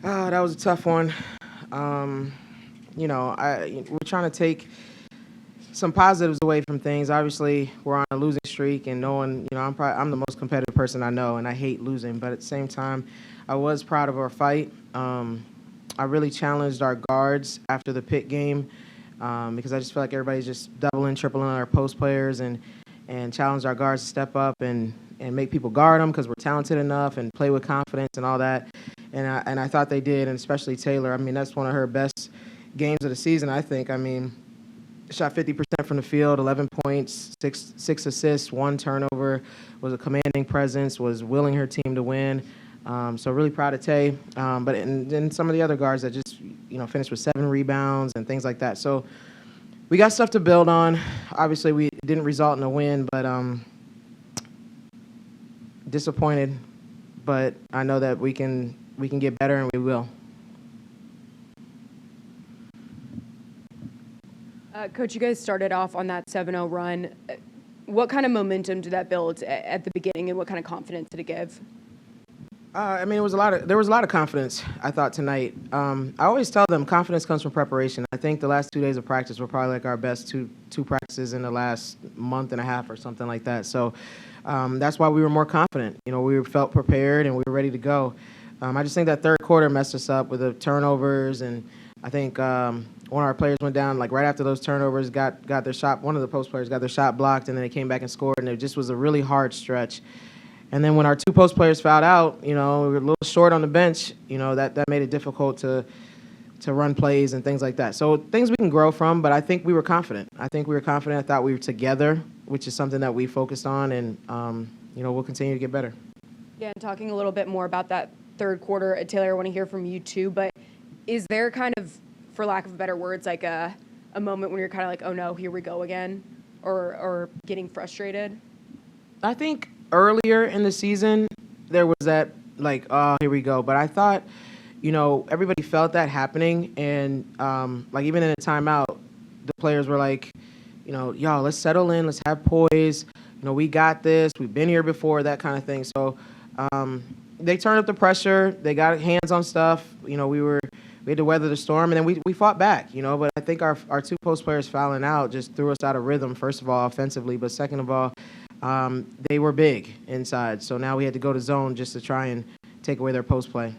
That was a tough one. Um, we're trying to take some positives away from things. Obviously, we're on a losing streak, and knowing, I'm the most competitive person I know, and I hate losing. But at the same time, I was proud of our fight. I really challenged our guards after the Pitt game because I just feel like everybody's just doubling, tripling our post players, and challenged our guards to step up and make people guard them because we're talented enough and play with confidence and all that. And I thought they did, and especially Taylor. I mean, that's one of her best games of the season, I think. I mean, shot 50% from the field, 11 points, six assists, 1 turnover, was a commanding presence, was willing her team to win. So really proud of Tay. But then some of the other guards that just, finished with 7 rebounds and things like that. So we got stuff to build on. Obviously, it didn't result in a win, but disappointed. But I know that we can get better, and we will. Coach, you guys started off on that 7-0 run. What kind of momentum did that build at the beginning, and what kind of confidence did it give? There was a lot of confidence, I thought, tonight. I always tell them confidence comes from preparation. I think the last 2 days of practice were probably like our best two practices in the last month and a half or something like that. So that's why we were more confident. We felt prepared and we were ready to go. I just think that third quarter messed us up with the turnovers, and I think one of our players went down like right after those turnovers, got their shot. One of the post players got their shot blocked, and then they came back and scored, and it just was a really hard stretch. And then when our 2 post players fouled out, we were a little short on the bench. That made it difficult to run plays and things like that. So things we can grow from, but I think we were confident. I thought we were together, which is something that we focused on, and we'll continue to get better. Yeah, and talking a little bit more about that third quarter, Taylor, I want to hear from you too. But is there kind of, for lack of better words, like a moment when you're kind of like, oh no, here we go again, or getting frustrated? I think earlier in the season, there was that, like, oh, here we go. But I thought, everybody felt that happening. And, even in a timeout, the players were like, y'all, let's settle in. Let's have poise. We got this. We've been here before, that kind of thing. So they turned up the pressure. They got hands on stuff. We had to weather the storm. And then we fought back, But I think our 2 post players fouling out just threw us out of rhythm, first of all, offensively. But second of all, they were big inside, so now we had to go to zone just to try and take away their post play.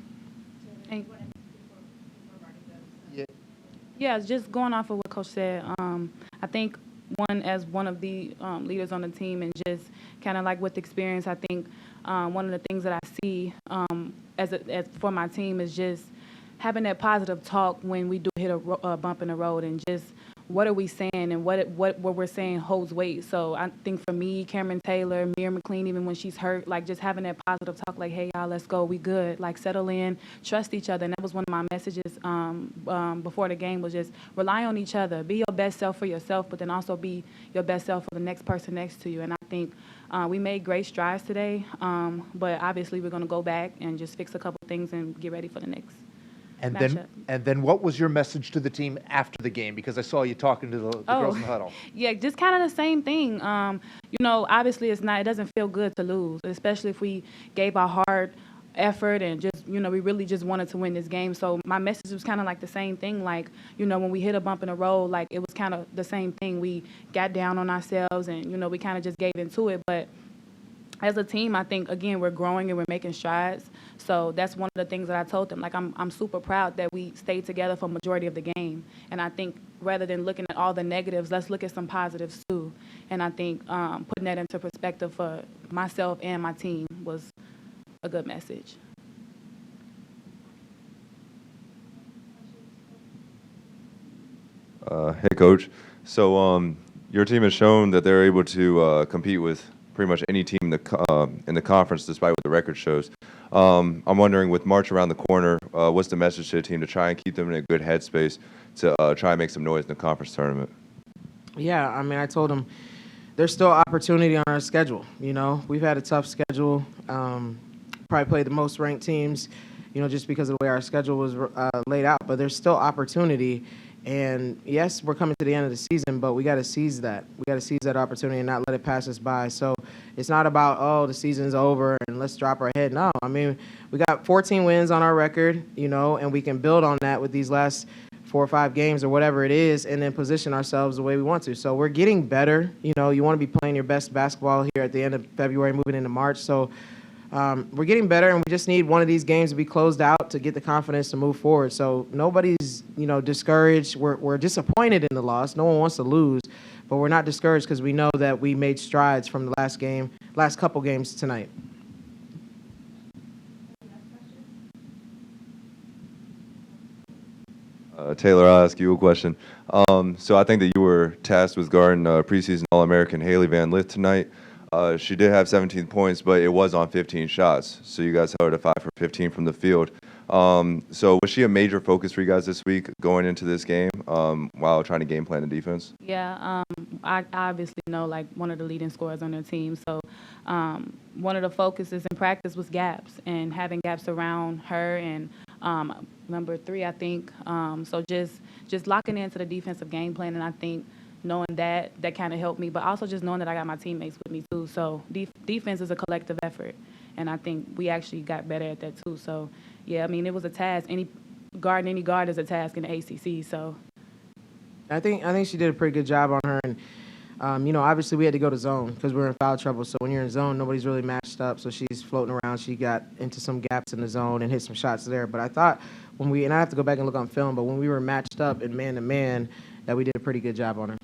Yeah, just going off of what Coach said, I think one of the leaders on the team, and just kind of like with experience, I think one of the things that I see as for my team is just having that positive talk when we do hit a bump in the road, and just what are we saying, and what we're saying holds weight. So I think for me, Cameron Taylor, Mira McLean, even when she's hurt, like just having that positive talk, like, hey, y'all, let's go, we good, like settle in, trust each other. And that was one of my messages before the game, was just rely on each other, be your best self for yourself, but then also be your best self for the next person next to you. And I think we made great strides today, but obviously we're going to go back and just fix a couple things and get ready for the next. And then what was your message to the team after the game? Because I saw you talking to the girls in the huddle. Yeah, just kind of the same thing. Obviously it doesn't feel good to lose, especially if we gave our hard effort and just, we really just wanted to win this game. So my message was kind of like the same thing. Like, when we hit a bump in the road, like it was kind of the same thing. We got down on ourselves and, we kind of just gave into it. But as a team, I think, again, we're growing and we're making strides. So that's one of the things that I told them. Like, I'm super proud that we stayed together for a majority of the game. And I think rather than looking at all the negatives, let's look at some positives too. And I think putting that into perspective for myself and my team was a good message. Hey, Coach. So your team has shown that they're able to compete with pretty much any team in the conference, despite what the record shows. I'm wondering, with March around the corner, what's the message to the team to try and keep them in a good headspace to try and make some noise in the conference tournament? Yeah, I told them there's still opportunity on our schedule. We've had a tough schedule. Probably played the most ranked teams, just because of the way our schedule was laid out. But there's still opportunity. And yes, we're coming to the end of the season, but we got to seize that. We got to seize that opportunity and not let it pass us by. So It's not about, oh, the season's over and let's drop our head. No, I mean, we got 14 wins on our record, and we can build on that with these last 4 or 5 games or whatever it is, and then position ourselves the way we want to. So we're getting better. You want to be playing your best basketball here at the end of February, moving into March. So we're getting better, and we just need one of these games to be closed out to get the confidence to move forward. So nobody's, discouraged. We're disappointed in the loss. No one wants to lose, but we're not discouraged because we know that we made strides from the last couple games tonight. Taylor, I'll ask you a question. So I think that you were tasked with guarding preseason All-American Haley Van Lith tonight. She did have 17 points, but it was on 15 shots. So you guys held her to 5 for 15 from the field. So was she a major focus for you guys this week going into this game while trying to game plan the defense? Yeah, I obviously know one of the leading scorers on their team. So one of the focuses in practice was gaps and having gaps around her and number 3, I think. So just locking into the defensive game plan, and I think knowing that kind of helped me, but also just knowing that I got my teammates with me too. So defense is a collective effort, and I think we actually got better at that too. So yeah, I mean, it was a task. Any guard is a task in the ACC. So I think she did a pretty good job on her, and obviously we had to go to zone because we were in foul trouble. So when you're in zone, nobody's really matched up. So she's floating around. She got into some gaps in the zone and hit some shots there. But I thought and I have to go back and look on film, but when we were matched up in man-to-man, that we did a pretty good job on her.